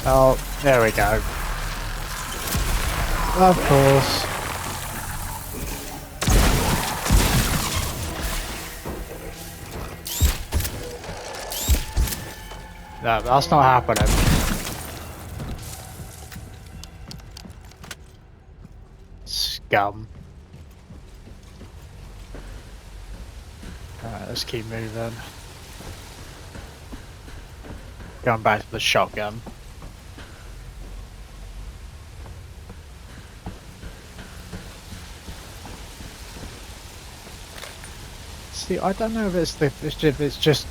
Oh, there we go. Of course. No, that's not happening. Scum. Alright, let's keep moving. Going back to the shotgun. See, I don't know if it's just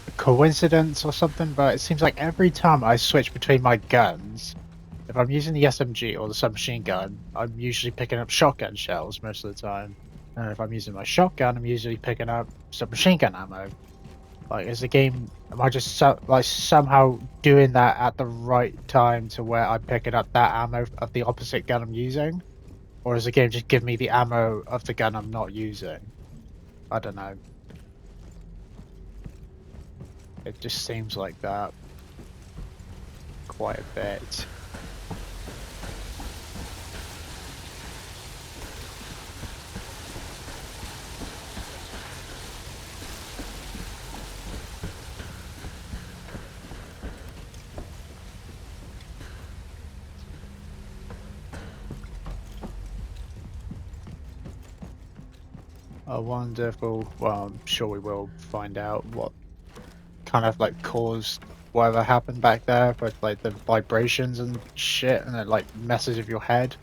a coincidence or something, but it seems like every time I switch between my guns, if I'm using the SMG or the submachine gun, I'm usually picking up shotgun shells most of the time. And if I'm using my shotgun, I'm usually picking up submachine gun ammo. Like, is the game, am I just somehow doing that at the right time to where I'm picking up that ammo of the opposite gun I'm using? Or is the game just giving me the ammo of the gun I'm not using? I don't know. It just seems like that quite a bit. I wonder if we'll, well, I'm sure we will find out what kind of like caused whatever happened back there with like the vibrations and shit, and it like messes with your head.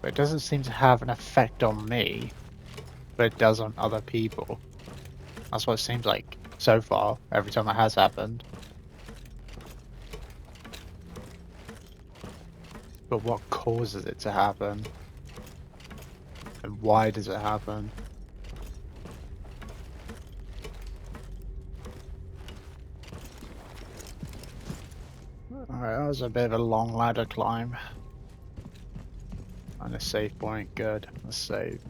But it doesn't seem to have an effect on me, but it does on other people. That's what it seems like so far, every time it has happened. But what causes it to happen? And why does it happen? Alright, that was a bit of a long ladder climb. And a save point, good. Let's save.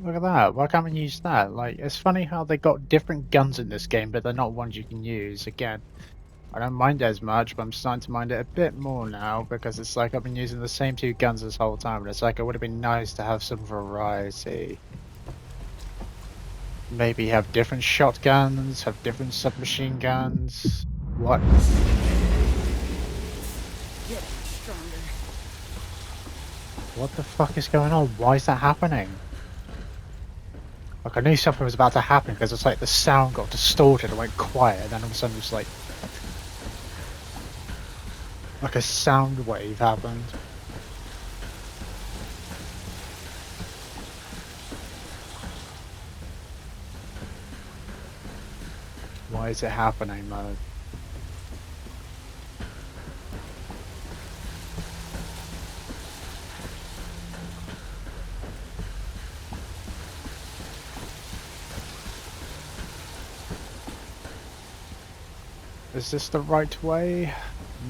Look at that, why can't we use that? Like, it's funny how they got different guns in this game, but they're not ones you can use. Again, I don't mind it as much, but I'm starting to mind it a bit more now, because it's like I've been using the same two guns this whole time, and it's like it would have been nice to have some variety. Maybe have different shotguns, have different submachine guns. What? Get stronger. What the fuck is going on? Why is that happening? Like, I knew something was about to happen because it's like the sound got distorted and went quiet, and then all of a sudden it was like a sound wave happened. Why is it happening though? Is this the right way?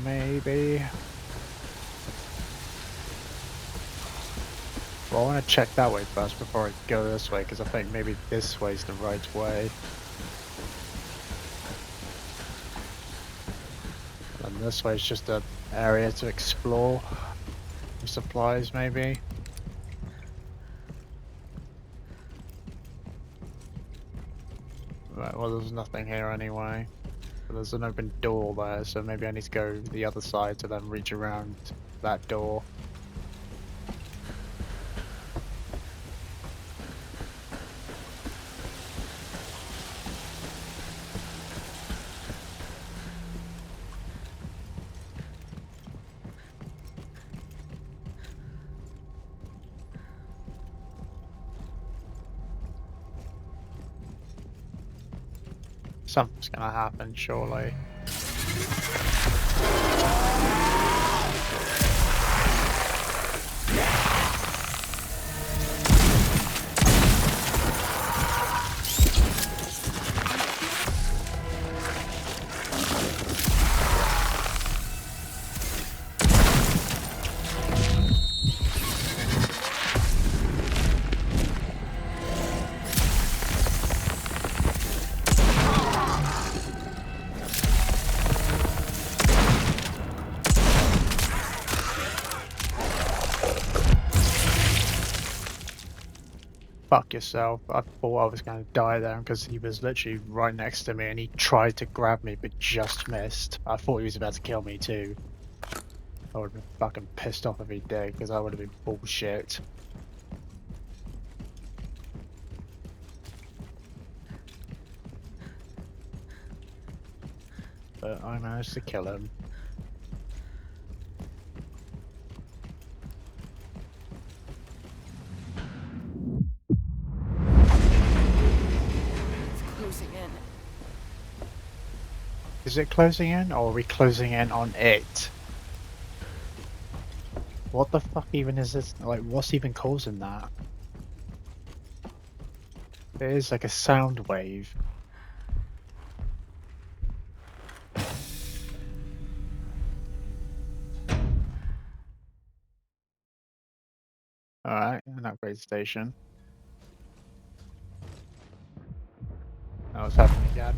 Maybe. Well, I want to check that way first before I go this way, because I think maybe this way's the right way. And this way is just an area to explore. Some supplies, maybe. Right, well, there's nothing here anyway. But there's an open door there, so maybe I need to go the other side to then reach around that door. Something's gonna happen, surely. fuck yourself. I thought I was going to die there because he was literally right next to me and he tried to grab me but just missed. I thought he was about to kill me too. I would have been fucking pissed off if he did because I would have been bullshit. But I managed to kill him. It's closing in. Is it closing in or are we closing in on it? What the fuck even is this? Like, what's even causing that? It is like a sound wave. Alright, an upgrade station. Oh, it's happening again.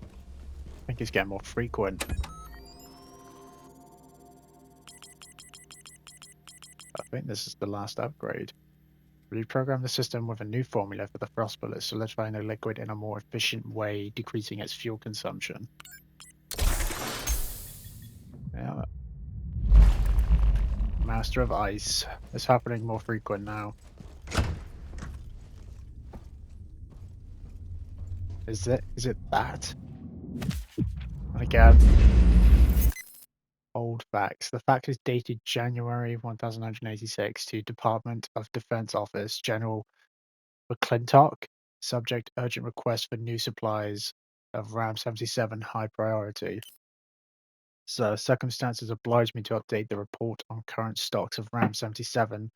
I think it's getting more frequent. I think this is the last upgrade. Reprogram the system with a new formula for the frost bullet, solidifying the liquid in a more efficient way, decreasing its fuel consumption. Yeah. Master of Ice. It's happening more frequent now. Is it that? And again, old facts. The fact is dated January 1986 to Department of Defense Office, General McClintock. Subject urgent request for new supplies of RAM 77 high priority. So circumstances oblige me to update the report on current stocks of RAM 77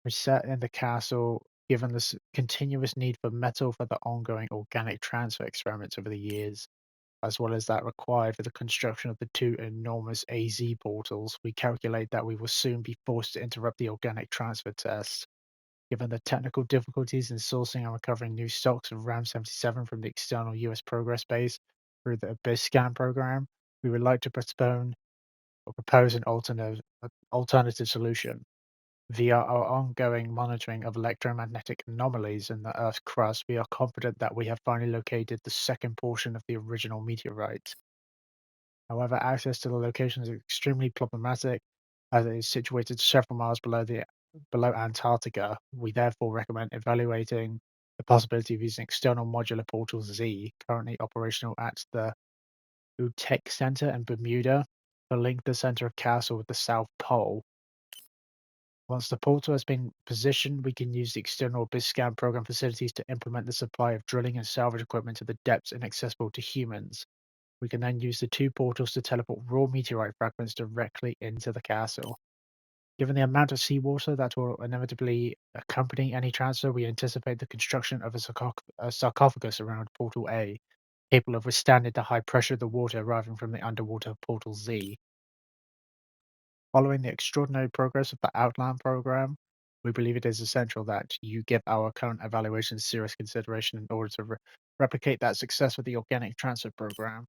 reset in the castle, given the continuous need for metal for the ongoing organic transfer experiments over the years, as well as that required for the construction of the two enormous AZ portals. We calculate that we will soon be forced to interrupt the organic transfer tests. Given the technical difficulties in sourcing and recovering new stocks of RAM 77 from the external US progress base through the Abyss scan program, we would like to postpone or propose an alternative solution. Via our ongoing monitoring of electromagnetic anomalies in the Earth's crust, we are confident that we have finally located the second portion of the original meteorite. However, access to the location is extremely problematic as it is situated several miles below Antarctica. We therefore recommend evaluating the possibility of using external modular portal Z, currently operational at the Utech Center in Bermuda, to link the center of Castle with the South Pole. Once the portal has been positioned, we can use the external Abyss scan program facilities to implement the supply of drilling and salvage equipment to the depths inaccessible to humans. We can then use the two portals to teleport raw meteorite fragments directly into the castle. Given the amount of seawater that will inevitably accompany any transfer, we anticipate the construction of a sarcophagus around Portal A, capable of withstanding the high pressure of the water arriving from the underwater Portal Z. Following the extraordinary progress of the Outland program, we believe it is essential that you give our current evaluation serious consideration in order to replicate that success with the organic transfer program.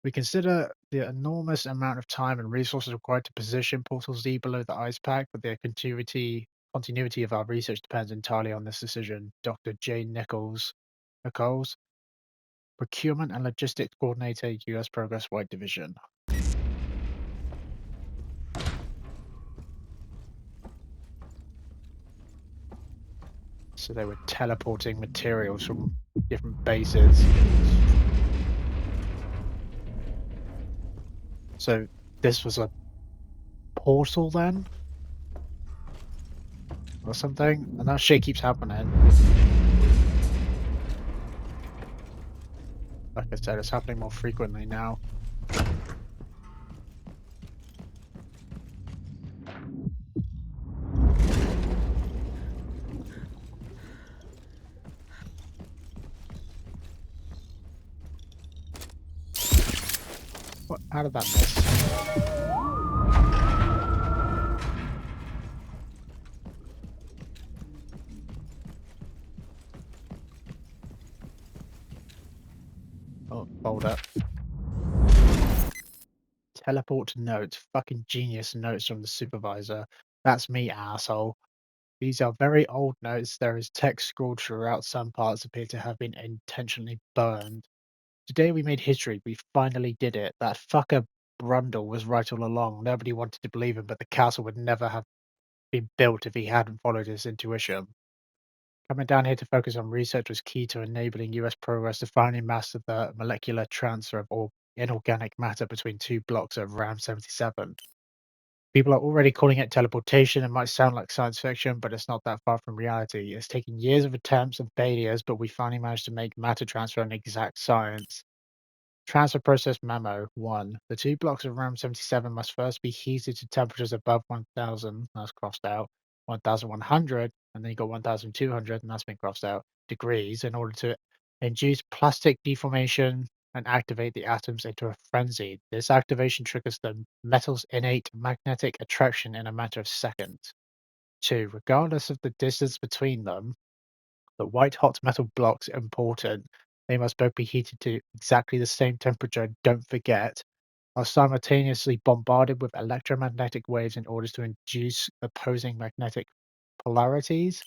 We consider the enormous amount of time and resources required to position Portal Z below the ice pack, but the continuity of our research depends entirely on this decision. Dr. J. Nichols, Procurement and Logistics Coordinator, U.S. Progress White Division. So they were teleporting materials from different bases. So this was a portal then? Or something? And that shit keeps happening. Like I said, it's happening more frequently now. What? How did that miss? Oh, hold up. Teleport notes. Fucking genius notes from the supervisor. That's me, asshole. These are very old notes. There is text scrawled throughout. Some parts appear to have been intentionally burned. Today we made history. We finally did it. That fucker Brundle was right all along. Nobody wanted to believe him, but the castle would never have been built if he hadn't followed his intuition. Coming down here to focus on research was key to enabling US progress to finally master the molecular transfer of all inorganic matter between two blocks of RAM-77. People are already calling it teleportation. It might sound like science fiction, but it's not that far from reality. It's taken years of attempts and failures, but we finally managed to make matter transfer an exact science. Transfer process memo 1. The two blocks of RAM-77 must first be heated to temperatures above 1000, that's crossed out, 1100, and then you got 1200, and that's been crossed out, degrees in order to induce plastic deformation and activate the atoms into a frenzy. This activation triggers the metal's innate magnetic attraction in a matter of seconds. 2. Regardless of the distance between them, the white-hot metal blocks are important. They must both be heated to exactly the same temperature, don't forget, are simultaneously bombarded with electromagnetic waves in order to induce opposing magnetic polarities.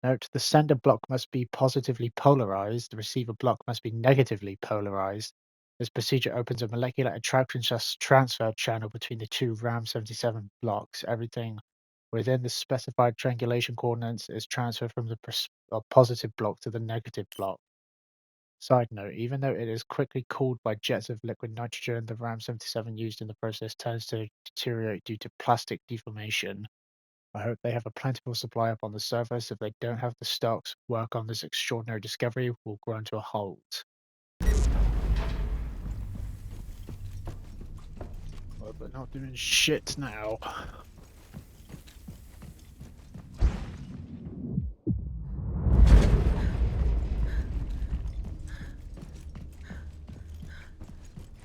Note, the sender block must be positively polarized, the receiver block must be negatively polarized. This procedure opens a molecular attraction transfer channel between the two RAM-77 blocks. Everything within the specified triangulation coordinates is transferred from the positive block to the negative block. Side note, even though it is quickly cooled by jets of liquid nitrogen, the RAM-77 used in the process tends to deteriorate due to plastic deformation. I hope they have a plentiful supply up on the surface. If they don't have the stocks, work on this extraordinary discovery will grind to a halt. Well, they're not doing shit now.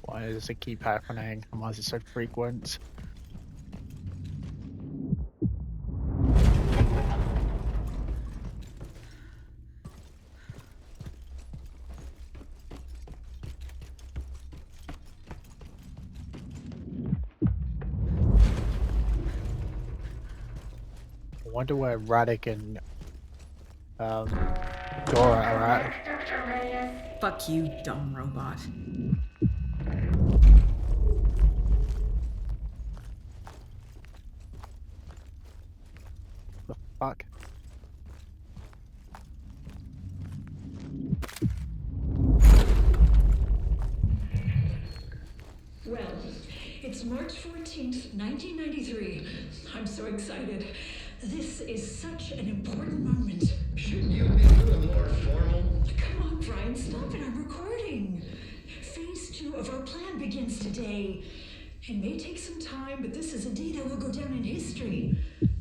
Why does it keep happening? And why is it so frequent? I wonder where Radek and Dora are at. Fuck you, dumb robot. The fuck? Well, it's March 14th, 1993. I'm so excited. This is such an important moment. Shouldn't you be a little more formal? Come on, Brian, stop it. I'm recording. Phase 2 of our plan begins today. It may take some time, but this is a day that will go down in history.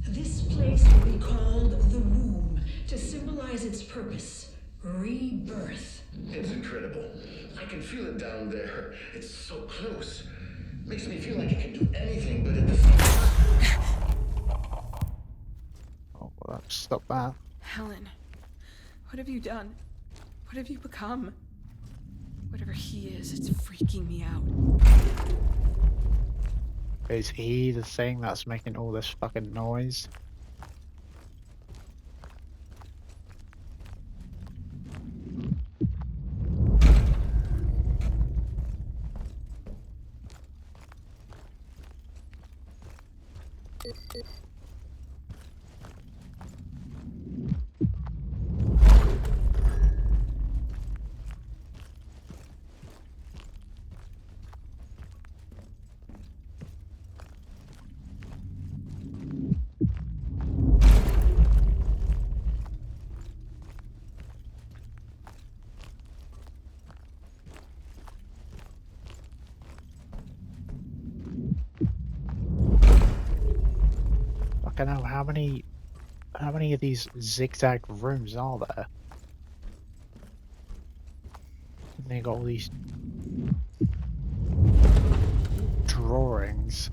This place will be called the Womb to symbolize its purpose. Rebirth. It's incredible. I can feel it down there. It's so close. Makes me feel like I can do anything, but at the same time. Oh, well, stop that. Helen, what have you done? What have you become? Whatever he is, it's freaking me out. Is he the thing that's making all this fucking noise? Fucking hell, how many of these zigzag rooms are there? And they got all these drawings.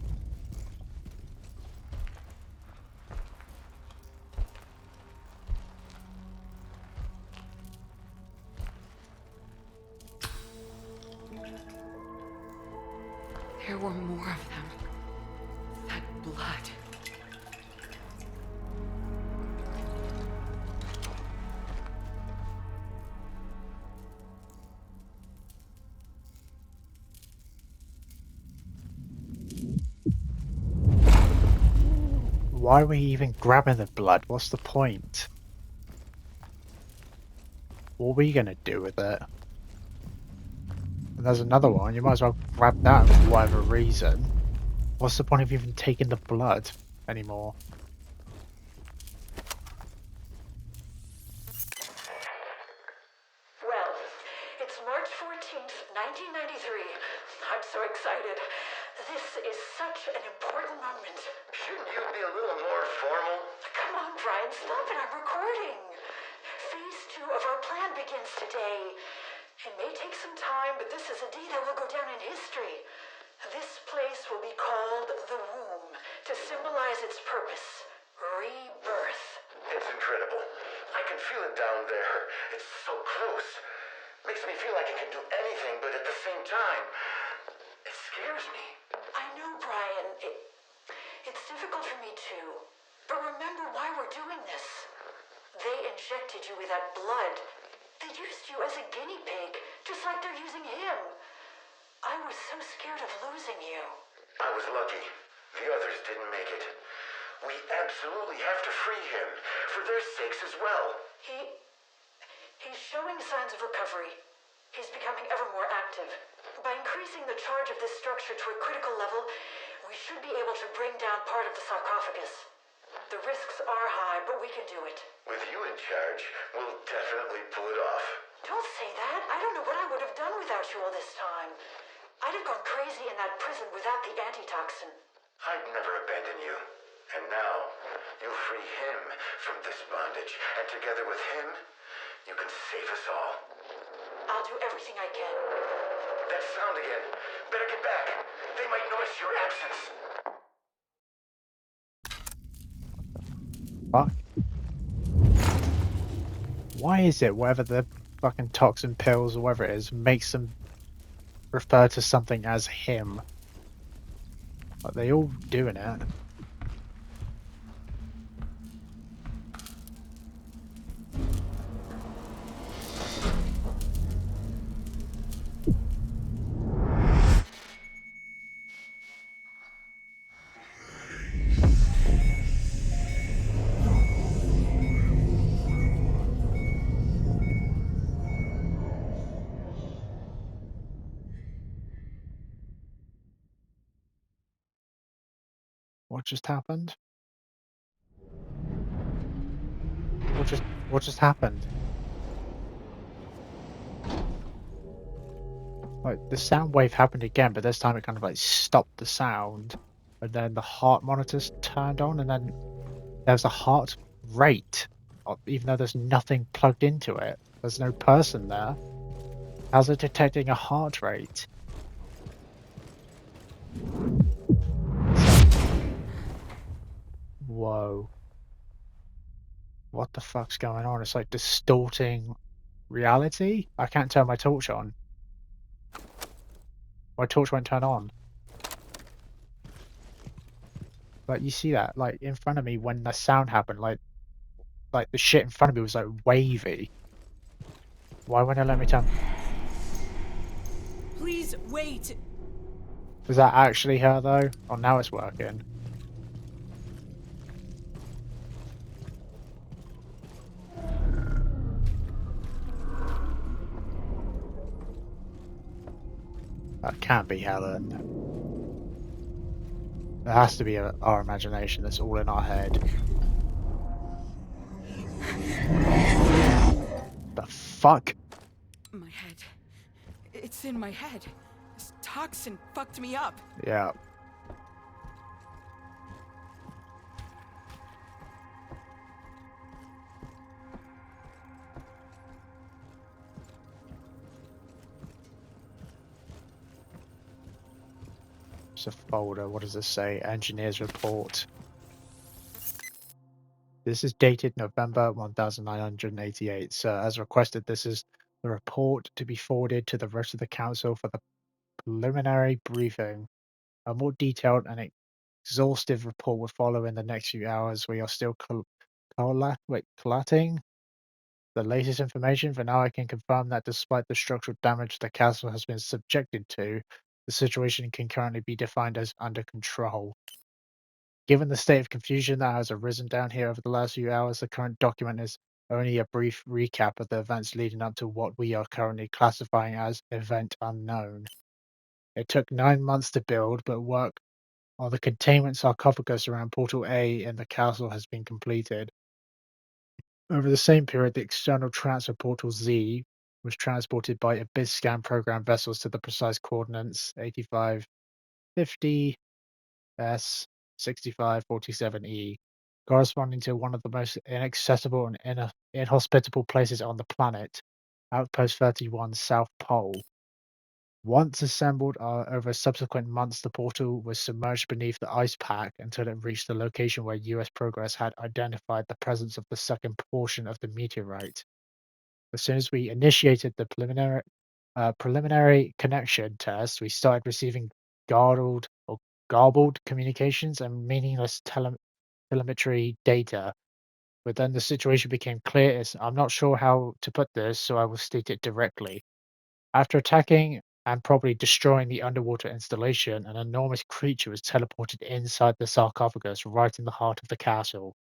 There were more of them. That blood. Why are we even grabbing the blood? What's the point? What are we gonna do with it? And there's another one. You might as well grab that for whatever reason. What's the point of even taking the blood anymore? Well, it's March 14th, 1993. I'm so excited. This is such an important moment. Shouldn't you be a little more formal? Come on, Brian, stop it. I'm recording. Phase 2 of our plan begins today. It may take some time, but this is a day that will go down in history. This place will be called the Womb to symbolize its purpose, rebirth. It's incredible. I can feel it down there. It's so close. Makes me feel like it can do anything, but at the same time, it scares me. I know, Brian. It's difficult for me too. But remember why we're doing this. They injected you with that blood. They used you as a guinea pig, just like they're using him. I was so scared of losing you. I was lucky. The others didn't make it. We absolutely have to free him, for their sakes as well. He's showing signs of recovery. He's becoming ever more active. By increasing the charge of this structure to a critical level, we should be able to bring down part of the sarcophagus. The risks are high, but we can do it. With you in charge, we'll definitely pull it off. Don't say that. I don't know what I would have done without you all this time. I'd have gone crazy in that prison without the antitoxin. I'd never abandon you. And now, you'll free him from this bondage, and together with him, you can save us all. I'll do everything I can. That sound again. Better get back. They might notice your absence. Fuck. Why is it whatever the fucking toxin pills or whatever it is makes them refer to something as him? Like they all doing it. What just happened? What just happened? Like the sound wave happened again, but this time it kind of like stopped the sound, and then the heart monitors turned on, and then there's a heart rate, even though there's nothing plugged into it. There's no person there. How's it detecting a heart rate? Whoa. What the fuck's going on? It's like distorting reality? I can't turn my torch on. My torch won't turn on. Like you see that, like in front of me when the sound happened, like the shit in front of me was like wavy. Why won't it let me turn? Please wait. Is that actually her though? Oh, now it's working. That can't be Helen. There has to be our imagination that's all in our head. The fuck? My head. It's in my head. This toxin fucked me up. Yeah. It's a folder. What does this say? Engineer's report. This is dated November 1988. So as requested, this is the report to be forwarded to the rest of the council for the preliminary briefing. A more detailed and exhaustive report will follow in the next few hours. We are still collating the latest information. For now, I can confirm that despite the structural damage the castle has been subjected to, the situation can currently be defined as under control. Given the state of confusion that has arisen down here over the last few hours, the current document is only a brief recap of the events leading up to what we are currently classifying as Event Unknown. It took 9 months to build, but work on the containment sarcophagus around Portal A in the castle has been completed. Over the same period, the external transfer Portal Z was transported by Abyss Scan program vessels to the precise coordinates 8550 S 6547E, corresponding to one of the most inaccessible and inhospitable places on the planet, Outpost 31 South Pole. Once assembled over subsequent months, the portal was submerged beneath the ice pack until it reached the location where US Progress had identified the presence of the second portion of the meteorite. As soon as we initiated the preliminary connection test, we started receiving garbled communications and meaningless telemetry data. But then the situation became clear. I'm not sure how to put this, so I will state it directly. After attacking and probably destroying the underwater installation, an enormous creature was teleported inside the sarcophagus right in the heart of the castle.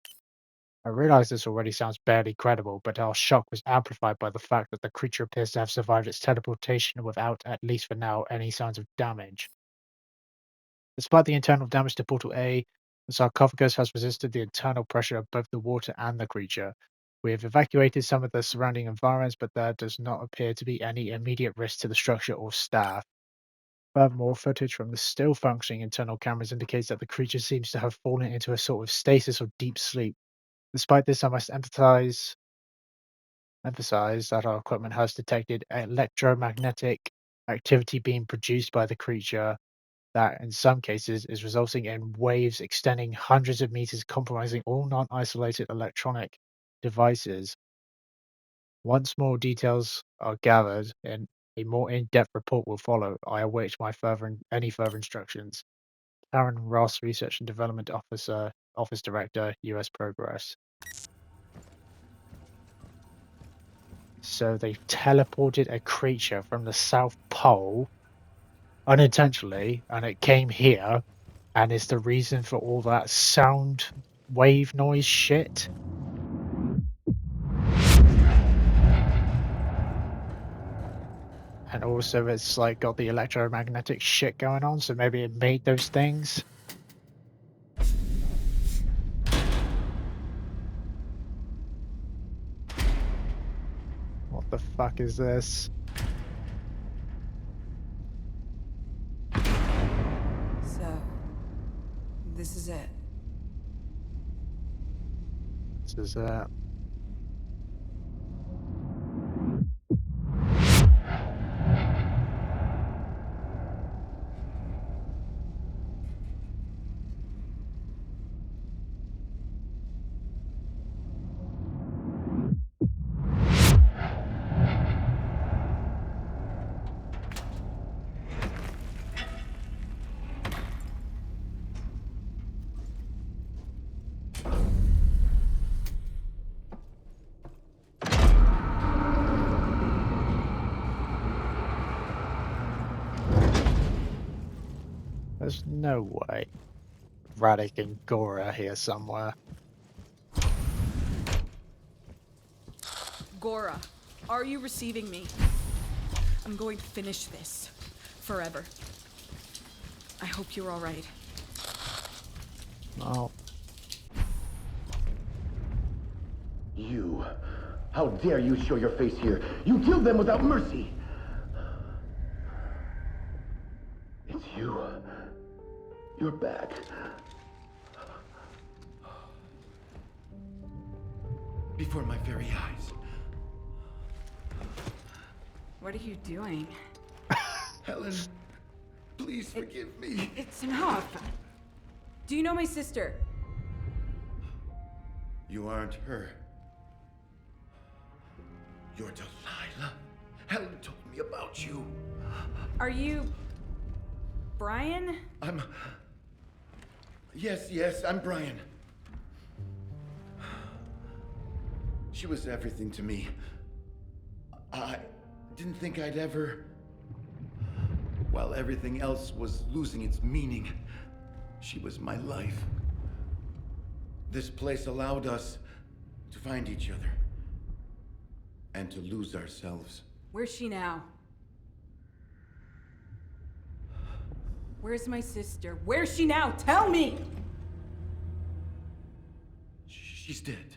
I realize this already sounds barely credible, but our shock was amplified by the fact that the creature appears to have survived its teleportation without, at least for now, any signs of damage. Despite the internal damage to Portal A, the sarcophagus has resisted the internal pressure of both the water and the creature. We have evacuated some of the surrounding environments, but there does not appear to be any immediate risk to the structure or staff. Furthermore, footage from the still functioning internal cameras indicates that the creature seems to have fallen into a sort of stasis or deep sleep. Despite this, I must emphasize that our equipment has detected electromagnetic activity being produced by the creature that, in some cases, is resulting in waves extending hundreds of meters, compromising all non-isolated electronic devices. Once more details are gathered and a more in-depth report will follow, I await any further instructions. Karen Ross, Research and Development Officer, Office Director, US Progress. So they've teleported a creature from the South Pole unintentionally, and it came here, and is the reason for all that sound wave noise shit. And also it's like got the electromagnetic shit going on, so maybe it made those things. What the fuck is this? So, this is it. This is There's no way. Radek and Gora here somewhere. Gora, are you receiving me? I'm going to finish this. Forever. I hope you're alright. Oh. You. How dare you show your face here? You killed them without mercy. It's you. You're back. Before my very eyes. What are you doing? Helen, please forgive me. It's enough. Do you know my sister? You aren't her. You're Delilah. Helen told me about you. Are you... Brian? Yes, I'm Brian. She was everything to me. I didn't think I'd ever... While everything else was losing its meaning, she was my life. This place allowed us to find each other. And to lose ourselves. Where's she now? Where's my sister? Where's she now? Tell me! She's dead.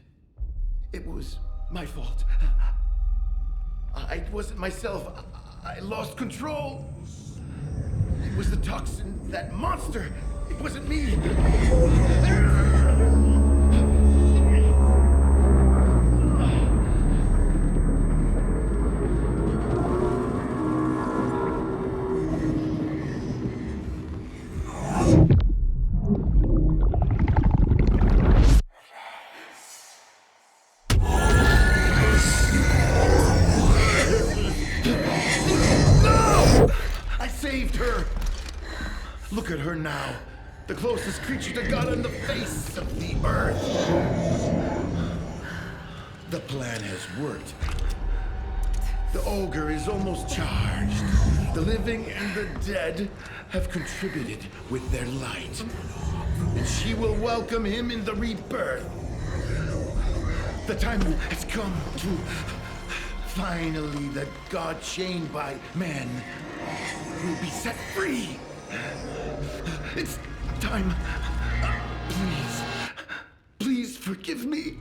It was my fault. I wasn't myself. I lost control. It was the toxin, that monster. It wasn't me. Look at her now. The closest creature to God on the face of the earth. The plan has worked. The ogre is almost charged. The living and the dead have contributed with their light. And she will welcome him in the rebirth. The time has come to finally the God chained by man will be set free. It's time. Please. Please forgive me.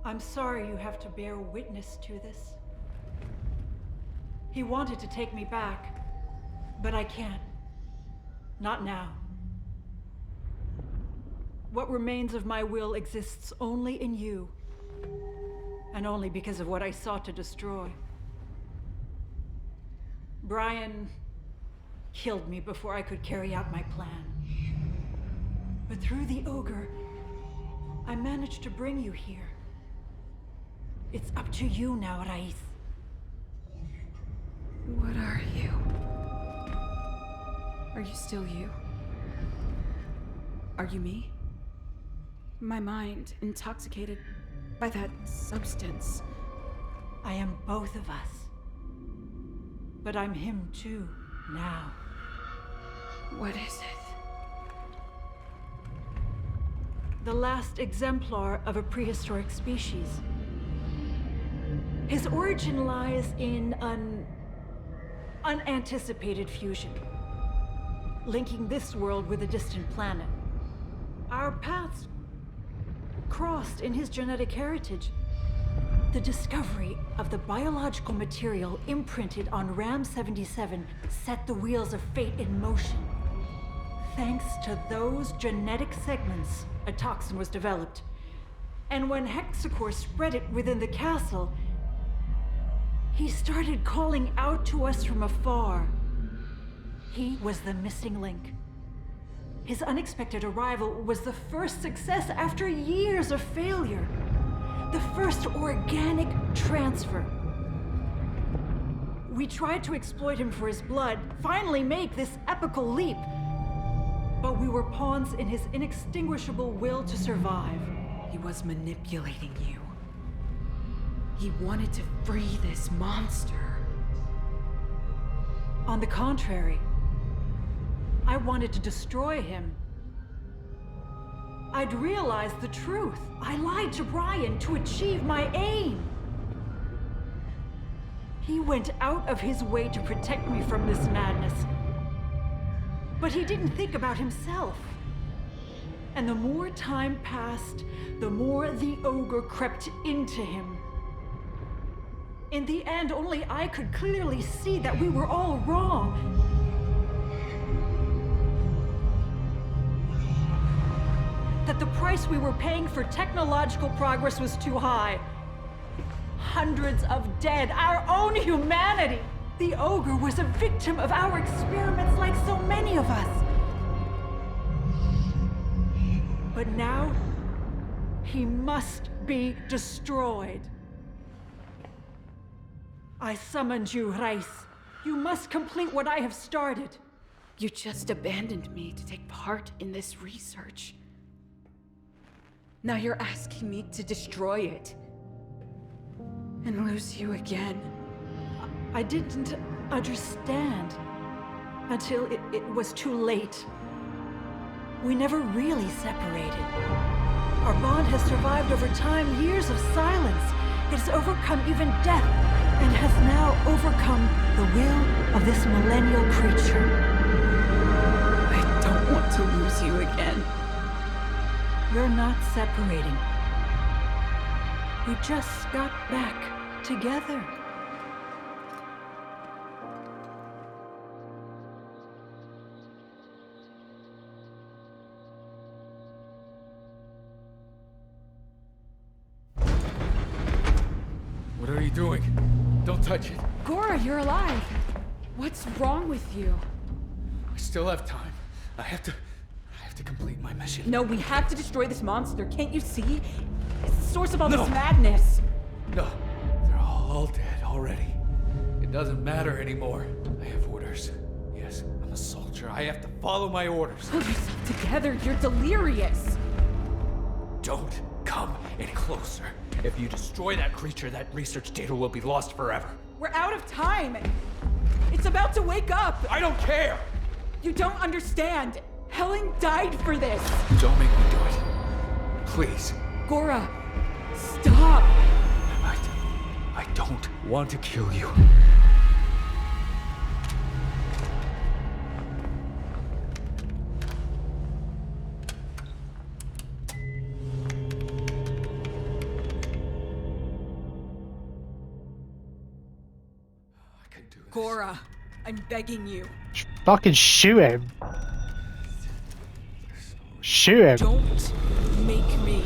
I'm sorry you have to bear witness to this. He wanted to take me back, but I can't. Not now. What remains of my will exists only in you, and only because of what I sought to destroy. Brian killed me before I could carry out my plan. But through the ogre, I managed to bring you here. It's up to you now, Raiz. What are you? Are you still you? Are you me? My mind intoxicated by that substance. I am both of us. But I'm him too, now. What is it? The last exemplar of a prehistoric species. His origin lies in an unanticipated fusion, linking this world with a distant planet. Our paths crossed in his genetic heritage. The discovery of the biological material imprinted on Ram-77 set the wheels of fate in motion. Thanks to those genetic segments, a toxin was developed. And when Hexacore spread it within the castle, he started calling out to us from afar. He was the missing link. His unexpected arrival was the first success after years of failure. The first organic transfer. We tried to exploit him for his blood, finally make this epical leap. But we were pawns in his inextinguishable will to survive. He was manipulating you. He wanted to free this monster. On the contrary, I wanted to destroy him. I'd realized the truth. I lied to Brian to achieve my aim. He went out of his way to protect me from this madness. But he didn't think about himself. And the more time passed, the more the ogre crept into him. In the end, only I could clearly see that we were all wrong. That the price we were paying for technological progress was too high. Hundreds of dead, our own humanity. The ogre was a victim of our experiments like so many of us. But now, he must be destroyed. I summoned you, Rice. You must complete what I have started. You just abandoned me to take part in this research. Now you're asking me to destroy it. And lose you again. I didn't understand until it was too late. We never really separated. Our bond has survived over time, years of silence. It has overcome even death, and has now overcome the will of this millennial creature. I don't want to lose you again. We're not separating. We just got back together. What are you doing? Don't touch it. Gora, you're alive. What's wrong with you? I still have time. I have to complete my mission. No, we have to destroy this monster. Can't you see? It's the source of all No. this madness. No, they're all dead already. It doesn't matter anymore. I have orders. Yes, I'm a soldier. I have to follow my orders. Pull yourself together. You're delirious. Don't come any closer. If you destroy that creature, that research data will be lost forever. We're out of time. It's about to wake up. I don't care! You don't understand. Helen died for this. Don't make me do it. Please. Gora, stop. I don't want to kill you. I can do this. Gora, I'm begging you. Fucking shoot him. Shoot him. Don't make me.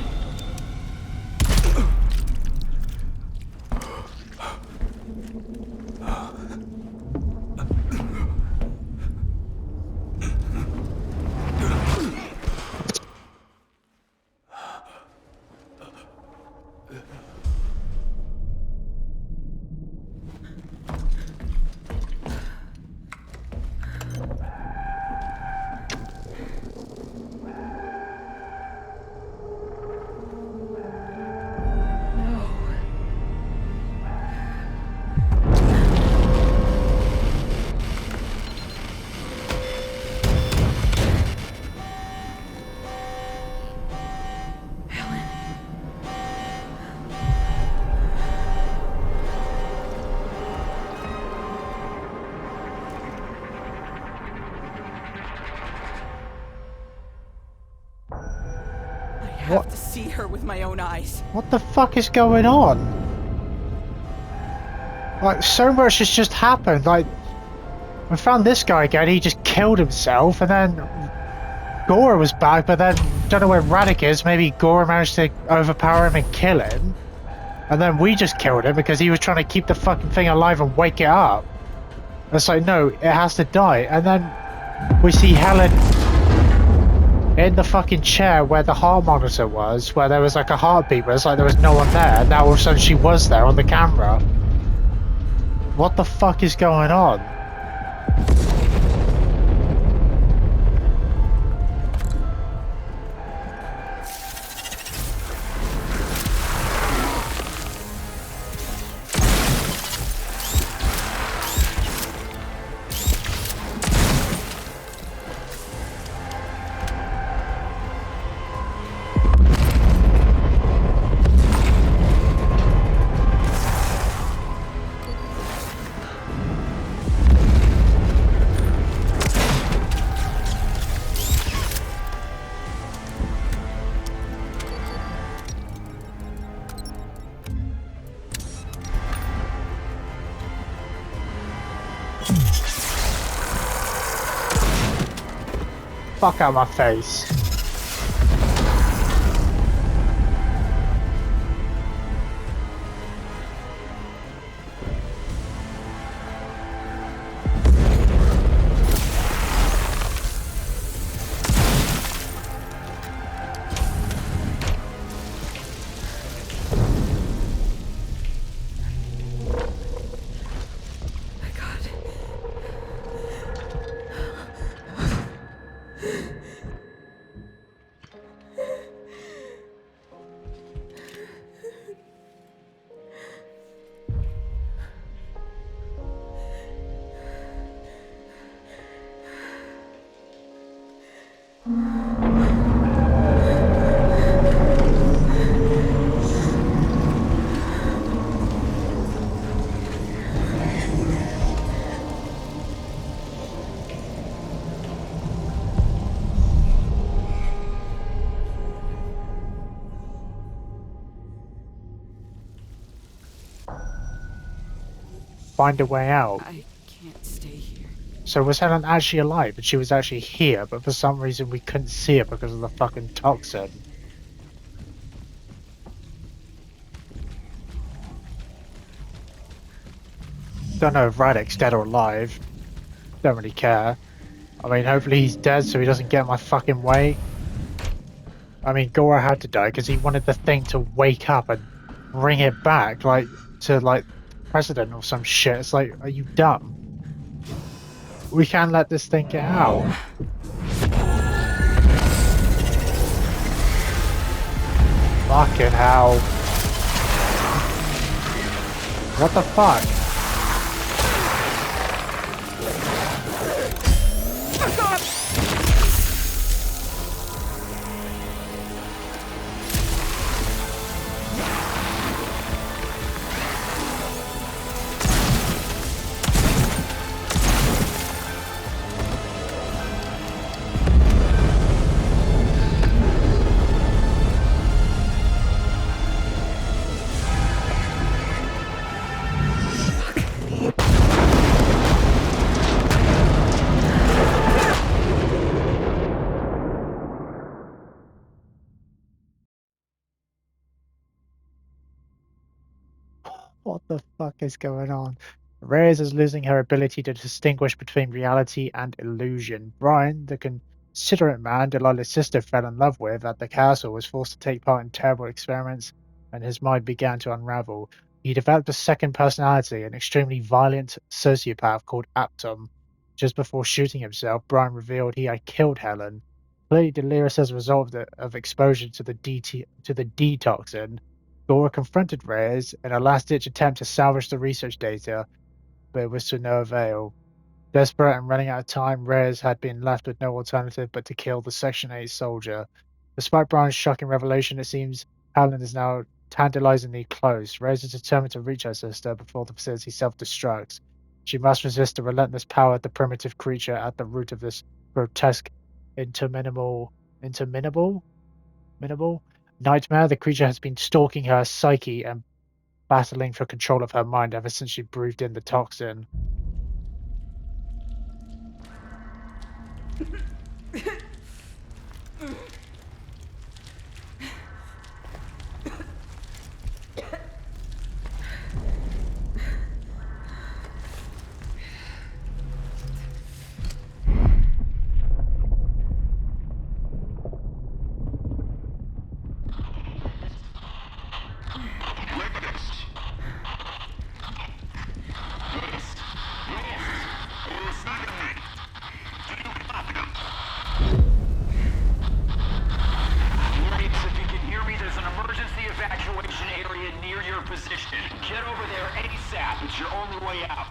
I have to see her with my own eyes. What the fuck is going on? Like, so much has just happened. Like, we found this guy again, he just killed himself, and then Gora was back, but then, don't know where Radek is, maybe Gora managed to overpower him and kill him. And then we just killed him because he was trying to keep the fucking thing alive and wake it up. It's like, no, it has to die. And then we see Helen in the fucking chair where the heart monitor was, where there was like a heartbeat, but it's like there was no one there, and now all of a sudden she was there on the camera. What the fuck is going on? Fuck out my face. find a way out. I can't stay here. So was Helen actually alive and she was actually here, but for some reason we couldn't see her because of the fucking toxin? Don't know if Radek's dead or alive. Don't really care. I mean, hopefully he's dead so he doesn't get in my fucking way. I mean, Gora had to die because he wanted the thing to wake up and bring it back, like, to, like, president or some shit. It's like, are you dumb? We can't let this thing get out. Fucking hell. What the fuck? What the fuck is going on? Reyes is losing her ability to distinguish between reality and illusion. Brian, the considerate man Delilah's sister fell in love with at the castle, was forced to take part in terrible experiments, and his mind began to unravel. He developed a second personality, an extremely violent sociopath called Aptom. Just before shooting himself, Brian revealed he had killed Helen. Clearly delirious as a result of exposure to the D-toxin. Gora confronted Reyes in a last-ditch attempt to salvage the research data, but it was to no avail. Desperate and running out of time, Reyes had been left with no alternative but to kill the Section 8 soldier. Despite Brian's shocking revelation, it seems Helen is now tantalizingly close. Reyes is determined to reach her sister before the facility self-destructs. She must resist the relentless power of the primitive creature at the root of this grotesque, interminable nightmare. The creature has been stalking her psyche and battling for control of her mind ever since she breathed in the toxin. Evacuation area near your position. Get over there ASAP. It's your only way out.